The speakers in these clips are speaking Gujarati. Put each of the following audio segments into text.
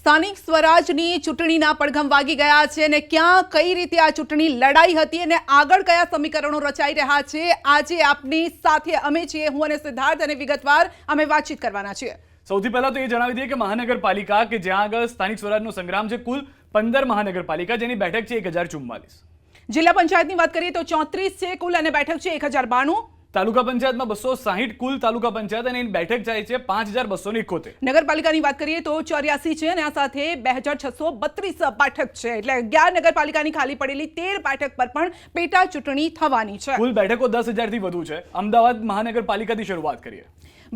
સ્થાનિક સ્વરાજની ચૂંટણીના પડઘમ વાગી ગયા છે અને ક્યાં કઈ રીતે આ ચૂંટણી લડાઈ હતી અને આગળ કયા સમીકરણો રચાઈ રહ્યા છે આજે આપની સાથે અમે છીએ હું અને સિદ્ધાર્થ અને વિગતવાર અમે વાતચીત કરવાના છીએ। સૌથી પહેલા તો એ જણાવી દઈએ કે મહાનગરપાલિકા કે જ્યાં આગળ સ્થાનિક સ્વરાજનો સંગ્રામ છે કુલ 15 મહાનગરપાલિકા જેની બેઠક છે 1044। જિલ્લા પંચાયતની વાત કરીએ તો 34 છે કુલ અને બેઠક છે 1092। તાલુકા પંચાયતમાં 260 કુલ તાલુકા પંચાયત અને એની બેઠક જાય છે 5271। નગરપાલિકાની વાત કરીએ તો 84 છે અને આ સાથે 2632 બેઠક છે એટલે 11 નગરપાલિકાની ખાલી પડેલી 13 બેઠક પર પણ પેટા ચૂંટણી થવાની છે। કુલ બેઠકો 10,000 થી વધુ છે। અમદાવાદ મહાનગરપાલિકાથી શરૂઆત કરીએ।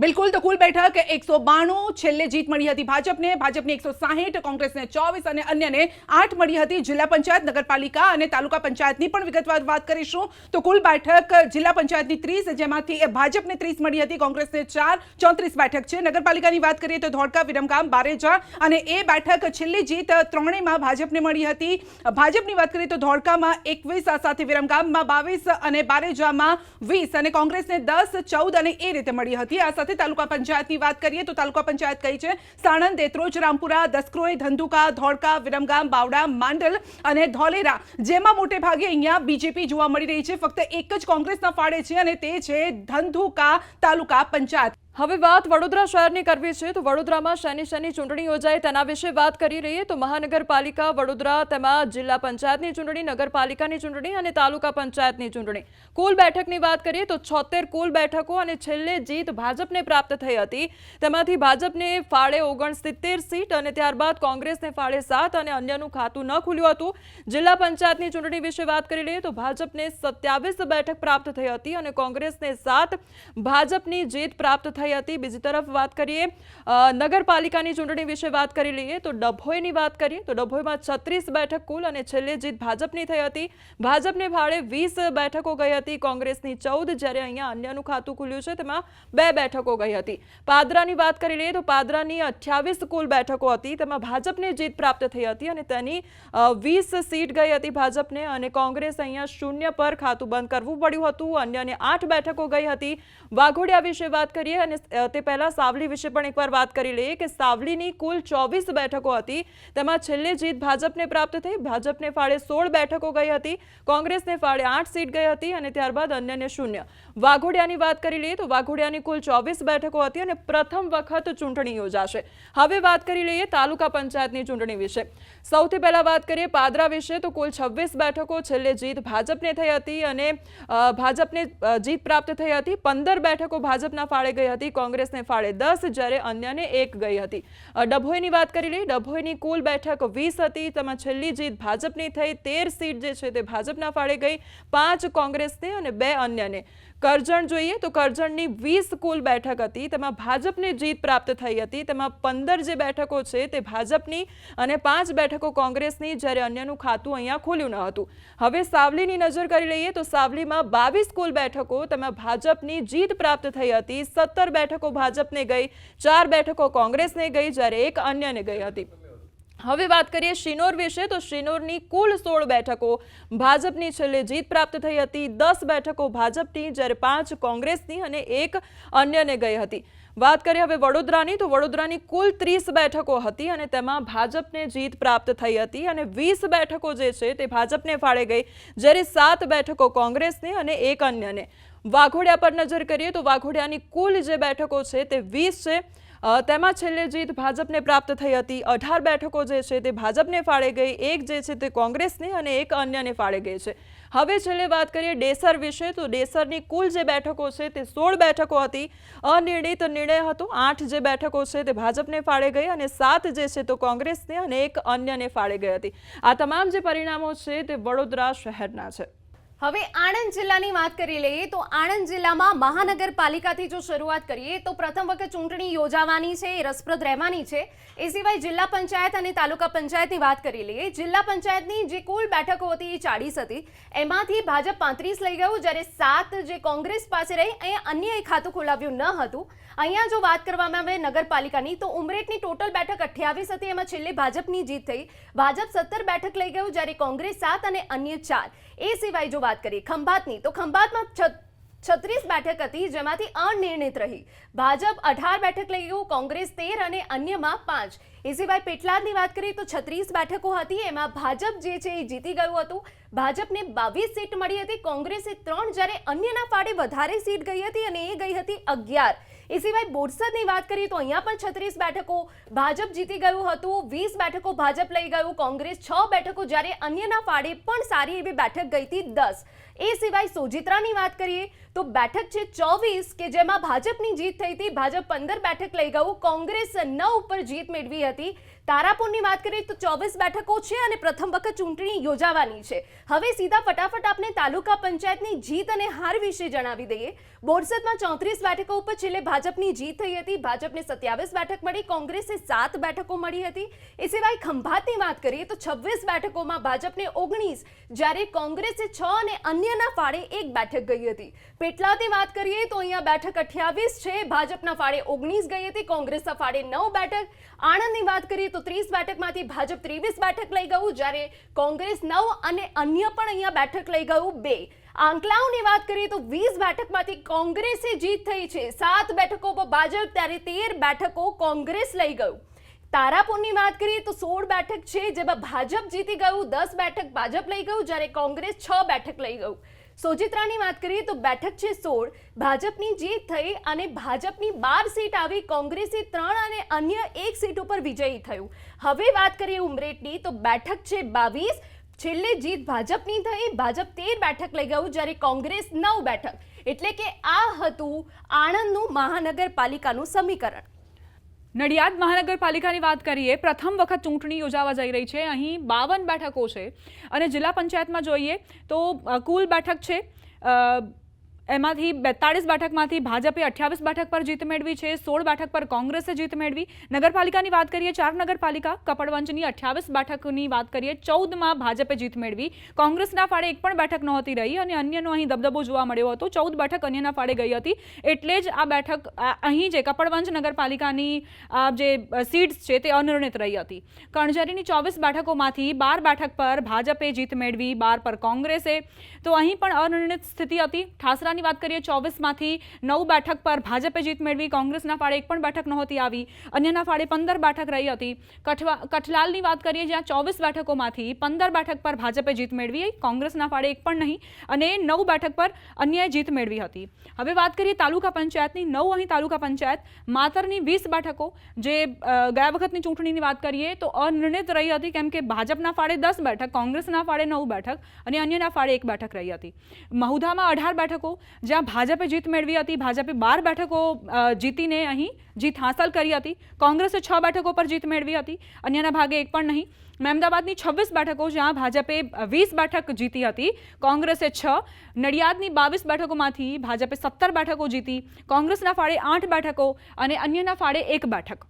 બિલકુલ તો કુલ બેઠક 192 છેલ્લે જીત મળી હતી ભાજપને 160, કોંગ્રેસને 24 અને અન્યને 8 મળી હતી। જિલ્લા પંચાયત નગરપાલિકા અને તાલુકા પંચાયતની પણ વિગતવાર વાત કરીશું તો કુલ બેઠક જિલ્લા પંચાયતની 30 જેમાંથી ભાજપને 30 મળી હતી, કોંગ્રેસને 4, 34 બેઠક છે। નગરપાલિકાની વાત કરીએ તો ધોળકા, વિરમગામ, બારેજા અને એ બેઠક છેલ્લી જીત ત્રણેયમાં ભાજપને મળી હતી। ભાજપની વાત કરીએ તો ધોળકામાં 21, આ સાથે વિરમગામમાં 22 અને બારેજામાં 20 અને કોંગ્રેસને 10, 14 અને એ રીતે મળી હતી। આ સાથે તાલુકા પંચાયતની વાત કરીએ તો તાલુકા પંચાયત કઈ છે સાણંદ, દેત્રોજ, રામપુરા, દસક્રોઈ, ધંધુકા, ધોળકા, વિરમગામ, બાવડા, માંડલ અને ધોલેરા જેમાં મોટે ભાગે અહીંયા બીજેપી જોવા મળી રહી છે। ફક્ત એક જ કોંગ્રેસના ફાળે છે અને તે છે ધંધુકા તાલુકા પંચાયત। હવે વાત વડોદરા શહેરની કરવી છે તો વડોદરામાં શેની ચૂંટણી યોજાય તેના વિશે વાત કરી રહીએ તો મહાનગરપાલિકા વડોદરા તેમાં જિલ્લા પંચાયતની ચૂંટણી, નગરપાલિકાની ચૂંટણી અને તાલુકા પંચાયતની ચૂંટણી કુલ બેઠકની વાત કરીએ તો 76 કુલ બેઠકો અને છેલ્લે જીત ભાજપને પ્રાપ્ત થઈ હતી। તેમાંથી ભાજપને ફાળે 69 સીટ અને ત્યારબાદ કોંગ્રેસને ફાળે 7 અને અન્યનું ખાતું ન ખુલ્યું હતું। જિલ્લા પંચાયતની ચૂંટણી વિશે વાત કરી લઈએ તો ભાજપને 27 બેઠક પ્રાપ્ત થઈ હતી અને કોંગ્રેસને 7, ભાજપની જીત પ્રાપ્ત થઈ હતી। બીજી તરફ વાત કરીએ નગરપાલિકાની ચૂંટણી વિશે વાત કરી લઈએ તો ડભોઈની વાત કરીએ તો ડભોઈમાં 36 બેઠક કુલ અને છેલ્લે જીત ભાજપની થઈ હતી। ભાજપને ફાળે 20 બેઠકો ગઈ હતી, કોંગ્રેસની 14 જ્યારે અહીંયા અન્યનું ખાતું ખુલ્યું છે તેમાં 2 બેઠકો ગઈ હતી। પાદરાની વાત કરી લઈએ તો પાદરાની 28 કુલ બેઠકો હતી તેમાં ભાજપને જીત પ્રાપ્ત થઈ હતી અને તેની 20 સીટ ગઈ હતી ભાજપને અને કોંગ્રેસ અહીંયા 0 પર ખાતું બંધ કરવું પડ્યું હતું, અન્યને 8 બેઠકો ગઈ હતી। વાઘોડિયા વિશે વાત કરીએ અને તે પહેલા સાવલી વિશે પણ એકવાર વાત કરી લઈએ કે સાવલીની કુલ 24 બેઠકો હતી તેમાં છેલ્લે જીત ભાજપને પ્રાપ્ત થઈ। ભાજપને ફાળે 16 બેઠકો ગઈ હતી, કોંગ્રેસને ફાળે 8 સીટ ગઈ હતી અને ત્યારબાદ અન્યને 0। વાઘોડિયાની વાત કરી લઈએ તો વાઘોડિયાની કુલ 24 બેઠકો હતી અને પ્રથમ વખત ચૂંટણી યોજાશે। હવે વાત કરી લઈએ તાલુકા પંચાયતની ચૂંટણી વિશે। સૌથી પહેલા વાત કરીએ પાદરા વિશે તો કુલ 26 બેઠકો છેલ્લે જીત ભાજપને થઈ હતી અને ભાજપને જીત પ્રાપ્ત થઈ હતી। 15 બેઠકો ભાજપના ફાળે ગઈ હતી, કોંગ્રેસને ફાળે 10 જ્યારે અન્યને 1 ગઈ હતી। ડભોઈની વાત કરી લઈએ ડભોઈની કુલ બેઠક 20 હતી તેમાં છેલ્લી જીત ભાજપની થઈ, 13 સીટ જે છે તે ભાજપના ફાળે ગઈ, 5 કોંગ્રેસને અને 2 અન્યને। કરજણ જોઈએ તો કરજણની 20 કુલ બેઠક હતી તેમાં ભાજપને જીત પ્રાપ્ત થઈ હતી, તેમાં 15 જે બેઠકો છે તે ભાજપની અને 5 બેઠકો કોંગ્રેસની જ્યારે અન્યનું ખાતું અહીંયા ખુલ્યું ન હતું। હવે સાવલીની નજર કરી લઈએ તો સાવલીમાં 22 કુલ બેઠકો તેમાં ભાજપની જીત પ્રાપ્ત થઈ હતી, 17 બેઠકો ભાજપને ગઈ, 4 બેઠકો કોંગ્રેસને ગઈ જ્યારે 1 અન્યને ગઈ હતી। હવે વાત કરીએ શિનોર વિશે તો શિનોરની કુલ 16 બેઠકો ભાજપની છેલ્લે જીત પ્રાપ્ત થઈ હતી, 10 બેઠકો ભાજપની જ્યારે 5 કોંગ્રેસની અને 1 અન્યને ગઈ હતી। વાત કરીએ હવે વડોદરાની તો વડોદરાની કુલ 30 બેઠકો હતી અને તેમાં ભાજપને જીત પ્રાપ્ત થઈ હતી અને 20 બેઠકો જે છે તે ભાજપને ફાળે ગઈ જ્યારે 7 બેઠકો કોંગ્રેસને અને 1 અન્યને। વાઘોડિયા પર નજર કરીએ તો વાઘોડિયાની કુલ જે બેઠકો છે તે 20 છે તેમાં છેલ્લે જીત ભાજપને પ્રાપ્ત થઈ હતી, 18 બેઠકો જે છે તે ભાજપને ફાળે ગઈ, 1 જે છે તે કોંગ્રેસને અને 1 અન્યને ફાળે ગઈ છે। હવે છેલ્લે વાત કરીએ ડેસર વિશે તો ડેસરની કુલ જે બેઠકો છે તે 16 બેઠકો હતી, અનિર્ણિત નિર્ણય હતો, 8 જે બેઠકો છે તે ભાજપને ફાળે ગઈ અને 7 જે છે તો કોંગ્રેસને અને 1 અન્યને ફાળે ગઈ હતી। આ તમામ જે પરિણામો છે તે વડોદરા શહેરના છે। હવે આણંદ જિલ્લાની વાત કરી લઈએ તો આણંદ જિલ્લામાં મહાનગરપાલિકાથી જો શરૂઆત કરીએ તો પ્રથમ વખત ચૂંટણી યોજાવાની છે, એ રસપ્રદ રહેવાની છે। એ સિવાય જિલ્લા પંચાયત અને તાલુકા પંચાયતની વાત કરી લઈએ। જિલ્લા પંચાયતની જે કુલ બેઠકો હતી એ 40 હતી, એમાંથી ભાજપ 35 લઈ ગયું જ્યારે 7 જે કોંગ્રેસ પાસે રહી, અહીંયા અન્યએ ખાતું ખોલાવ્યું ન હતું। અહીંયા જો વાત કરવામાં આવે નગરપાલિકાની તો ઉમરેઠની ટોટલ બેઠક 28 હતી, એમાં છેલ્લે ભાજપની જીત થઈ, ભાજપ 17 બેઠક લઈ ગયું જ્યારે કોંગ્રેસ 7 અને અન્ય 4। એ સિવાય જો વાત કરીએ ખંભાતની તો ખંભાતમાં 36 બેઠક હતી, જેમાંથી અનિર્ણિત રહી. ભાજપ 18 બેઠક લઈ ગયું, કોંગ્રેસ 13 અને અન્યમાં 5. એ સિવાય પેટલાદની વાત કરીએ તો 36 બેઠકો હતી, એમાં ભાજપ જે છે એ જીતી ગયું હતું. ભાજપને 22 સીટ મળી હતી, કોંગ્રેસે 3, જ્યારે અન્યના ફાળે વધારે સીટ ગઈ હતી અને એ ગઈ હતી 11. એ સિવાય બોરસદની વાત કરીએ તો અહીંયા પણ 36 બેઠકો ભાજપ જીતી ગયું હતું, 20 બેઠકો ભાજપ લઈ ગયું, કોંગ્રેસ 6 બેઠકો, જ્યારે અન્યના ફાળે પણ સારી એવી બેઠક ગઈ હતી 10. એ સિવાય સોજિત્રાની વાત કરીએ તો બેઠક છે 24 કે જેમાં ભાજપની જીત થઈ હતી, ભાજપ 15 બેઠક લઈ ગયું, કોંગ્રેસ 9 ઉપર જીત મેળવી હતી. તારાપુરની વાત કરીએ તો 24 બેઠકો છે અને પ્રથમ વખત ચૂંટણી યોજાવાની છે. હવે સીધા ફટાફટ આપણે તાલુકા પંચાયતની જીત અને હાર વિશે જણાવી દઈએ. બોરસદમાં 34 બેઠકો ઉપર છેલ્લે ભાજપની જીત થઈ હતી, ભાજપને 27 બેઠક મળી, કોંગ્રેસે 7 બેઠકો મળી હતી. એ સિવાય ખંભાતની વાત કરીએ તો 26 બેઠકોમાં ભાજપને 19, જ્યારે કોંગ્રેસે 6 અને અન્યના ફાળે 1 બેઠક ગઈ હતી. પેટલાદની વાત કરીએ તો અહીંયા બેઠક 28 છે, ભાજપના ફાળે 19 ગઈ હતી, કોંગ્રેસના ફાળે 9 બેઠક. આણંદની વાત કરીએ તો 30 બેઠકમાંથી ભાજપ 23 બેઠક લઈ ગયું, જ્યારે કોંગ્રેસ 9 અને અન્ય પણ અહીંયા બેઠક લઈ ગયું 2. આંકલાઓની વાત કરીએ તો 20 બેઠકમાંથી કોંગ્રેસે જીત થઈ છે, 7 બેઠકો પર ભાજપ, ત્યારે 13 બેઠકો કોંગ્રેસ લઈ ગયું. તારાપુરની વાત કરીએ તો 16 બેઠક છે, જેમાં ભાજપ જીતી ગયું, 10 બેઠક ભાજપ લઈ ગયું, જ્યારે કોંગ્રેસ 6 બેઠક લઈ ગયું. સોજિત્રાની વાત કરીએ તો બેઠક છે 16, ભાજપની જીત થઈ અને ભાજપની 12 સીટ આવી, કોંગ્રેસે 3 અને અન્ય 1 સીટ ઉપર વિજયી થયું. હવે વાત કરીએ ઉમરેઠની તો બેઠક છે 22, છેલ્લે જીત ભાજપની થઈ, ભાજપ 13 બેઠક લઈ ગયું, જ્યારે કોંગ્રેસ 9 બેઠક. એટલે કે આ હતું આણંદનું મહાનગરપાલિકાનું સમીકરણ. નડિયાદ મહાનગરપાલિકાની વાત કરીએ, પ્રથમ વખત ચૂંટણી યોજાવા જઈ રહી છે. અહીં 52 બેઠકો છે અને જિલ્લા પંચાયતમાં જોઈએ તો કુલ બેઠક છે એમાંથી 42 બેઠકમાંથી ભાજપે 28 બેઠક પર જીત મેળવી છે, 16 બેઠક પર કોંગ્રેસે જીત મેળવી. નગરપાલિકાની વાત કરીએ, 4 નગરપાલિકા, કપડવંજની 28 બેઠકની વાત કરીએ, 14માં ભાજપે જીત મેળવી, કોંગ્રેસના ફાળે એક પણ બેઠક નહોતી રહી અને અન્યનો અહીં દબદબો જોવા મળ્યો હતો. 14 બેઠક અન્યના ફાળે ગઈ હતી, એટલે જ આ બેઠક અહીં જે કપડવંજ નગરપાલિકાની જે સીટ્સ છે તે અનિર્ણિત રહી હતી. કણજરીની 24 બેઠકોમાંથી 12 બેઠક પર ભાજપે જીત મેળવી, 12 પર કોંગ્રેસે. તો અહીં પણ અનિર્ણિત સ્થિતિ હતી. ઠાસરાની વાત કરીએ 24માંથી 9 બેઠક પર ભાજપે જીત મેળવી, કોંગ્રેસના ફાળે એક પણ બેઠક નહોતી આવી, અન્યના ફાળે 15 બેઠક રહી હતી. કઠલાલની વાત કરીએ જ્યાં 24 બેઠકોમાંથી 15 બેઠક પર ભાજપે જીત મેળવી, કોંગ્રેસના ફાળે એક પણ નહીં, અને 9 બેઠક પર અન્યએ જીત મેળવી હતી. હવે વાત કરીએ તાલુકા પંચાયતની. 9 અહીં તાલુકા પંચાયત, માતરની 20 બેઠકો, જે ગયા વખતની ચૂંટણીની વાત કરીએ તો અનિર્ણિત રહી હતી, કેમ કે ભાજપના ફાળે 10 બેઠક, કોંગ્રેસના ફાળે 9 બેઠક અને અન્યના ફાળે 1 બેઠક રહી હતી. મહુધામાં 18 બેઠકો, જ્યાં ભાજપે જીત મેળવી હતી, ભાજપે 12 બેઠકો જીતીને અહીં જીત હાંસલ કરી હતી, કોંગ્રેસે 6 બેઠકો પર જીત મેળવી હતી, અન્યના ભાગે એક પણ નહીં. મહેમદાબાદની 26 બેઠકો, જ્યાં ભાજપે 20 બેઠક જીતી હતી, કોંગ્રેસે 6. નડિયાદની 22 બેઠકોમાંથી ભાજપે 17 બેઠકો જીતી, કોંગ્રેસના ફાળે 8 બેઠકો અને અન્યના ફાળે 1 બેઠક.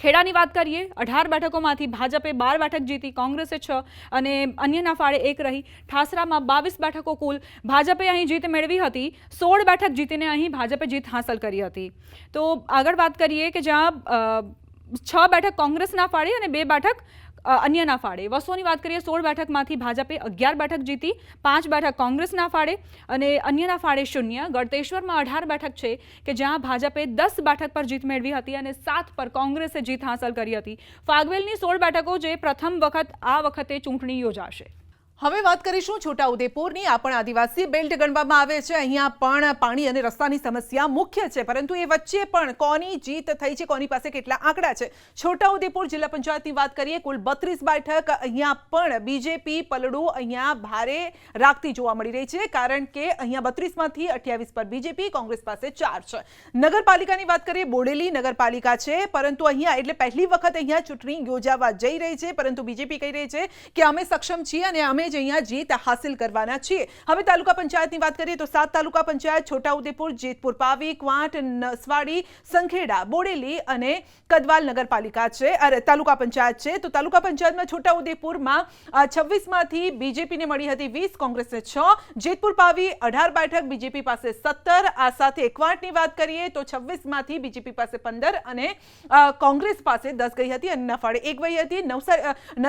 ખેડાની વાત કરીએ, 18 બેઠકોમાંથી ભાજપે 12 બેઠક જીતી, કોંગ્રેસે 6 અને અન્યના ફાળે 1 રહી. ઠાસરામાં 22 બેઠકો કુલ, ભાજપે અહીં જીત મેળવી હતી, 16 બેઠક જીતીને અહીં ભાજપે જીત હાંસલ કરી હતી. તો આગળ વાત કરીએ કે જ્યાં 6 બેઠક કોંગ્રેસના ફાળે અને 2 બેઠક અન્યના ફાળે. વસોની વાત કરીએ, 16 બેઠકમાંથી ભાજપે 11 બેઠક જીતી, 5 બેઠક કોંગ્રેસના ફાળે અને અન્યના ફાળે 0. ગળતેશ્વરમાં 18 બેઠક છે કે જ્યાં ભાજપે 10 બેઠક પર જીત મેળવી હતી અને 7 પર કોંગ્રેસે જીત હાંસલ કરી હતી. ફાગવેલની 16 બેઠકો, જે પ્રથમ વખત આ વખતે ચૂંટણી યોજાશે. હવે વાત કરીશું છોટાઉદેપુરની. આ પણ આદિવાસી બેલ્ટ ગણવામાં આવે છે. અહીંયા પણ પાણી અને રસ્તાની સમસ્યા મુખ્ય છે, પરંતુ એ વચ્ચે પણ કોની જીત થઈ છે, કોની પાસે કેટલા આંકડા છે. છોટાઉદેપુર જિલ્લા પંચાયતની વાત કરીએ, કુલ 32 બેઠક. અહીંયા પણ બીજેપી પલડું અહીંયા ભારે રાખતી જોવા મળી રહી છે, કારણ કે અહીંયા 32માંથી 28 પર બીજેપી, કોંગ્રેસ પાસે 4 છે. નગરપાલિકાની વાત કરીએ, બોડેલી નગરપાલિકા છે, પરંતુ અહીંયા એટલે પહેલી વખત અહીંયા ચૂંટણી યોજાવા જઈ રહી છે, પરંતુ બીજેપી કહી રહી છે કે અમે સક્ષમ છીએ અને અમે અહીંયા જીત હાસિલ કરવાના છીએ. હવે તાલુકા પંચાયતની વાત કરીએ તો 7 તાલુકા પંચાયત, છોટાઉદેપુર, જેતપુર પાવી, ક્વાંટ, નસવાડી, સંખેડા, બોડેલી અને કદવાલ નગરપાલિકા છે, તાલુકા પંચાયત છે. તો તાલુકા પંચાયતમાં છોટાઉદેપુરમાં 26માંથી બીજેપીને મળી હતી 20, કોંગ્રેસને 6. જેતપુર પાવી 18 બેઠક, બીજેપી પાસે 17. આ સાથે ક્વાંટની વાત કરીએ તો 26માંથી બીજેપી પાસે 15 અને કોંગ્રેસ પાસે 10 ગઈ હતી અને ફાળે 1 ગઈ હતી.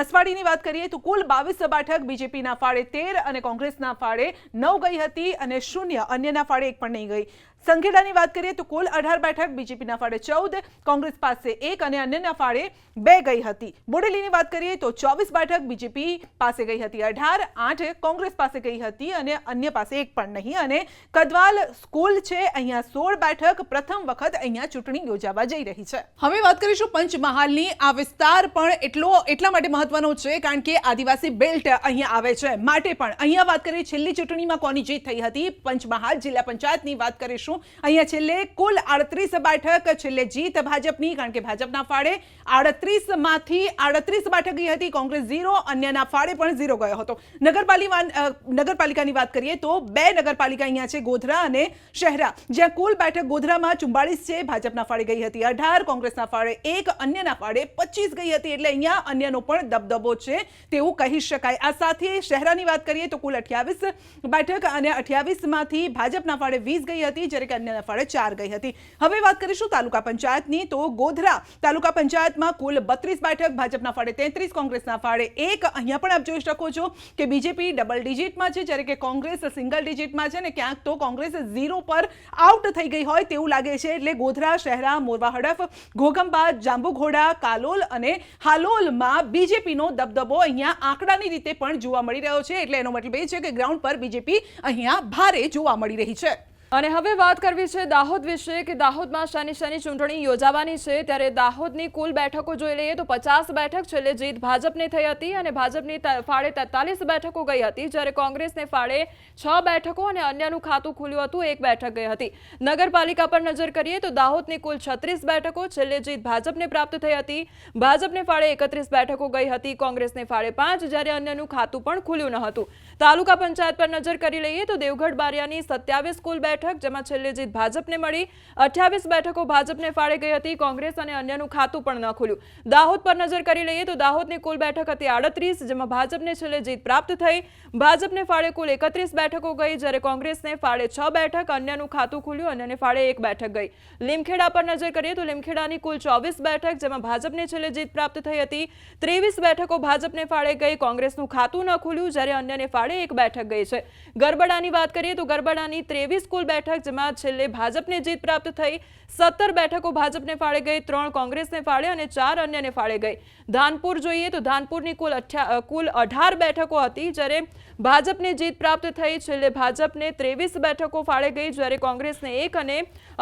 નસવાડીની વાત કરીએ તો કુલ 22 બેઠક, બીજેપી બીજેપીના ફાળે 13 અને કોંગ્રેસના ફાળે 9 ગઈ હતી અને 0 અન્યના ફાળે 1 પણ નહીં ગઈ. સંખેડાની વાત કરીએ તો કુલ 18 બેઠક બીજેપીના ફાળે 14, કોંગ્રેસ પાસે 1 અને અન્યના ફાળે 2 ગઈ હતી. બોડેલીની વાત કરીએ તો 24 બેઠક બીજેપી પાસે ગઈ હતી 18, 8 કોંગ્રેસ પાસે ગઈ હતી અને અન્ય પાસે 1 પણ નહીં. અને કદવાલ સ્કૂલ છે, અહીંયા 16 બેઠક પ્રથમ વખત અહીંયા ચૂંટણી યોજાવા જઈ રહી છે. હવે વાત કરીશું પંચમહાલની. આ વિસ્તાર પણ એટલા માટે મહત્વનો છે કારણ કે આદિવાસી બેલ્ટ અહીંયા આવે છે માટે પણ. અહીંયા વાત કરીએ છેલ્લી ચૂંટણીમાં કોની જીત થઈ હતી. પંચમહાલ જિલ્લા પંચાયતની વાત કરીશું. અહીંયા છેલ્લે કુલ 38 બેઠક છેલ્લે જીત ભાજપની કારણ કે ભાજપના ફાળે 38 માંથી 38 બેઠક ગઈ હતી, કોંગ્રેસ 0, અન્યના ફાળે પણ 0 ગયો હતો. નગરપાલિકાની વાત કરીએ તો 2 નગરપાલિકા અહીંયા છે, ગોધરા અને શહેરા, જ્યાં કુલ બેઠક ગોધરામાં 44 છે, ભાજપના ફાળે ગઈ હતી 18, કોંગ્રેસના ફાળે 1, અન્યના ફાળે 25 ગઈ હતી. એટલે અહીંયા અન્યનો પણ દબદબો છે તેવું કહી શકાય. આ સાથે શહેરાની વાત કરીએ તો કુલ 28 બેઠક અને 28 માંથી ભાજપના ફાળે 20 ગઈ હતી, જ્યારે કે અન્યના ફાળે 4 ગઈ હતી. હવે વાત કરીશું તાલુકા પંચાયતની તો ગોધરા તાલુકા પંચાયતમાં કુલ 32 બેઠક, ભાજપના ફાળે 33, કોંગ્રેસના ફાળે 1. અહીંયા પણ આપ જોઈ શકો છો કે બીજેપી ડબલ ડિજિટમાં છે, જ્યારે કે કોંગ્રેસ સિંગલ ડિજિટમાં છે ને ક્યાંક તો કોંગ્રેસ 0 પર આઉટ થઈ ગઈ હોય તેવું લાગે છે. એટલે ગોધરા, શહેરા, મોરવા હડફ, ઘોઘંબા, જાંબુઘોડા, કાલોલ અને હાલોલમાં બીજેપીનો દબદબો અહીંયા આંકડાની રીતે પણ જોવા મળી રહ્યો છે. એટલે એનો મતલબ એ છે કે ગ્રાઉન્ડ પર બીજેપી અહીંયા ભારે જોવા મળી રહી છે. અને હવે વાત કરવી છે દાહોદ વિશે કે દાહોદમાં શનિ ચૂંટણી યોજાવાની છે. ત્યારે દાહોદની કુલ બેઠકો જોઈ લઈએ તો 50 બેઠક છેલ્લે જીત ભાજપને થઈ હતી અને ભાજપની ફાળે 43 બેઠકો ગઈ હતી, જ્યારે કોંગ્રેસને ફાળે 6 બેઠકો અને અન્યનું ખાતું ખુલ્યું હતું, 1 બેઠક ગઈ હતી. નગરપાલિકા પર નજર કરીએ તો દાહોદની કુલ 36 બેઠકો છેલ્લે જીત ભાજપને પ્રાપ્ત થઈ હતી. ભાજપને ફાળે 31 બેઠકો ગઈ હતી, કોંગ્રેસને ફાળે 5, જ્યારે અન્યનું ખાતું પણ ખુલ્યું ન હતું. તાલુકા પંચાયત પર નજર કરી લઈએ તો દેવગઢ બારિયાની 27 કુલ બેઠક, જેમાં છેલ્લે જીત ભાજપને મળી. 28 બેઠકો ભાજપને ફાળે ગઈ હતી, કોંગ્રેસ અને અન્યનું ખાતું પણ ન ખુલ્યું. દાહોદ પર નજર કરી લઈએ તો દાહોદની કુલ બેઠક હતી 38, જેમાં ભાજપને છેલ્લે જીત પ્રાપ્ત થઈ. ભાજપને ફાળે કુલ 31 બેઠકો ગઈ, જ્યારે કોંગ્રેસને ફાળે 6 બેઠક, અન્યનું ખાતું ખુલ્યું, અન્યને ફાળે 1 બેઠક ગઈ. લીમખેડા પર નજર કરીએ તો લીમખેડાની કુલ 24 બેઠક, જેમાં ભાજપને છેલ્લે જીત પ્રાપ્ત થઈ હતી. 23 બેઠકો ભાજપને ફાળે ગઈ, કોંગ્રેસનું ખાતું ન ખુલ્યું, જ્યારે અન્યને ફાળે 1 બેઠક ગઈ છે. ગરબડાની વાત કરીએ તો ગરબડાની 23 કુલ બેઠક, જેમાં છેલ્લે ભાજપને જીત પ્રાપ્ત થઈ. 17 બેઠકો ભાજપને ફાળે ગઈ, 3 કોંગ્રેસને ફાળે અને 4 અન્યને ફાળે ગઈ. ધાનપુર જોઈએ તો ધાનપુરની કુલ 18 બેઠકો હતી, જ્યારે ભાજપને જીત પ્રાપ્ત થઈ. છેલ્લે ભાજપને 23 બેઠકો ફાળે ગઈ, જ્યારે કોંગ્રેસને 1 અને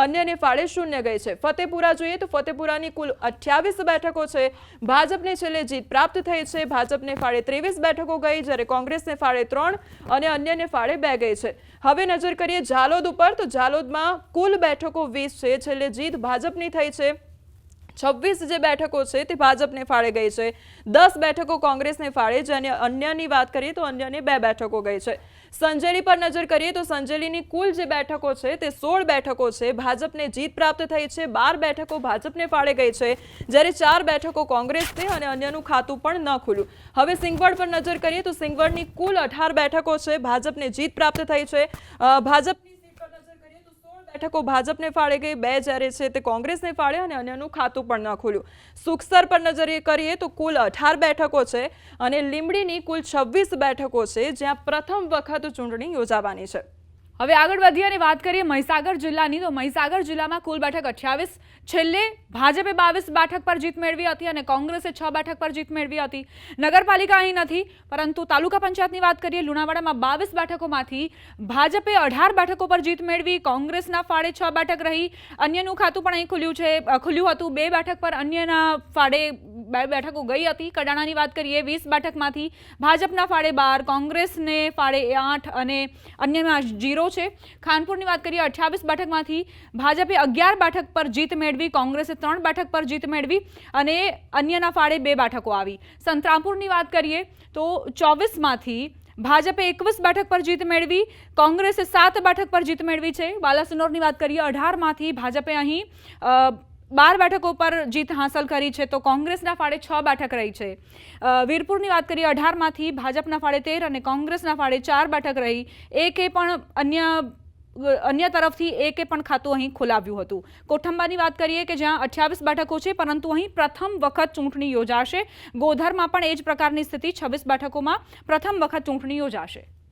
અન્યને ફાળે 0 ગઈ છે. ફતેપુરા જોઈએ તો ફતેપુરાની કુલ 28 બેઠકો છે, ભાજપને છેલ્લે જીત પ્રાપ્ત થઈ છે. ભાજપને ફાળે 23 બેઠકો ગઈ, જ્યારે કોંગ્રેસને ફાળે 3 અને અન્યને ફાળે 2 ગઈ છે. હવે નજર કરીએ જાલોદ ઉપર તો જાલોદમાં કુલ બેઠકો 20 છે, છેલ્લે જીત ભાજપની થઈ છે. 26 જે બેઠકો છે તે ભાજપને ફાળે ગઈ છે. 10 બેઠકો કોંગ્રેસને ફાળે, જેને અન્યની વાત કરીએ તો અન્યને 2 બેઠકો ગઈ છે. સંજેલી પર નજર કરીએ તો સંજેલીની કુલ જે બેઠકો છે તે 16 બેઠકો છે, ભાજપને જીત પ્રાપ્ત થઈ છે. 12 બેઠકો ભાજપને ફાળે ગઈ છે, જ્યારે 4 બેઠકો કોંગ્રેસ છે અને અન્યનું ખાતું પણ ન ખુલ્યું. હવે સિંગવડ પર નજર કરીએ તો સિંગવડની કુલ 18 બેઠકો છે, ભાજપને જીત પ્રાપ્ત થઈ છે. ભાજપની બેઠકો ભાજપને ફાળે ગઈ, 2 જ્યારે છે તે કોંગ્રેસને ફાળે અને અન્યનું ખાતું પણ ન ખુલ્યું. સુખસર પર નજર કરીએ તો કુલ 18 બેઠકો છે અને લીંબડીની કુલ 26 બેઠકો છે, જ્યાં પ્રથમ વખત ચૂંટણી યોજાવાની છે. હવે આગળ વધીએ અને વાત કરીએ મહીસાગર જિલ્લાની તો મહીસાગર જિલ્લામાં કુલ બેઠક 28, છેલ્લે ભાજપે 22 બેઠક પર જીત મેળવી હતી અને કોંગ્રેસે 6 બેઠક પર જીત મેળવી હતી. નગરપાલિકા અહીં નથી, પરંતુ તાલુકા પંચાયતની વાત કરીએ લુણાવાડામાં 22 બેઠકોમાંથી ભાજપે 18 બેઠકો પર જીત મેળવી, કોંગ્રેસના ફાળે 6 બેઠક રહી, અન્યનું ખાતું પણ અહીં ખુલ્યું હતું. 2 બેઠક પર અન્યના ફાળે 2 બેઠકો ગઈ હતી. કડાણાની વાત કરીએ 20 બેઠકમાંથી ભાજપના ફાળે 12, કોંગ્રેસને ફાળે 8 અને અન્યમાં 0 છે. ખાનપુરની વાત કરીએ 28 બેઠકમાંથી ભાજપે 11 બેઠક પર જીત મેળવી, કોંગ્રેસે 3 બેઠક પર જીત મેળવી અને અન્યના ફાળે 2 બેઠકો આવી. સંતરામપુરની વાત કરીએ તો 24માંથી ભાજપે 21 બેઠક પર જીત મેળવી, કોંગ્રેસે 7 બેઠક પર જીત મેળવી છે. બાલાસિનોરની વાત કરીએ 18માંથી ભાજપે અહીં 12 બેઠકો પર જીત હાંસલ કરી છે, તો કોંગ્રેસના ફાળે 6 બેઠક રહી છે. વીરપુરની વાત કરીએ 18માંથી ભાજપના ફાળે 13 અને કોંગ્રેસના ફાળે 4 બેઠક રહી. એકે પણ અન્ય અન્ય તરફથી એકે પણ ખાતું અહીં ખોલાવ્યું હતું. કોઠંબાની વાત કરીએ કે જ્યાં 28 બેઠકો છે, પરંતુ અહીં પ્રથમ વખત ચૂંટણી યોજાશે. ગોધરમાં પણ એ જ પ્રકારની સ્થિતિ, 26 બેઠકોમાં પ્રથમ વખત ચૂંટણી યોજાશે.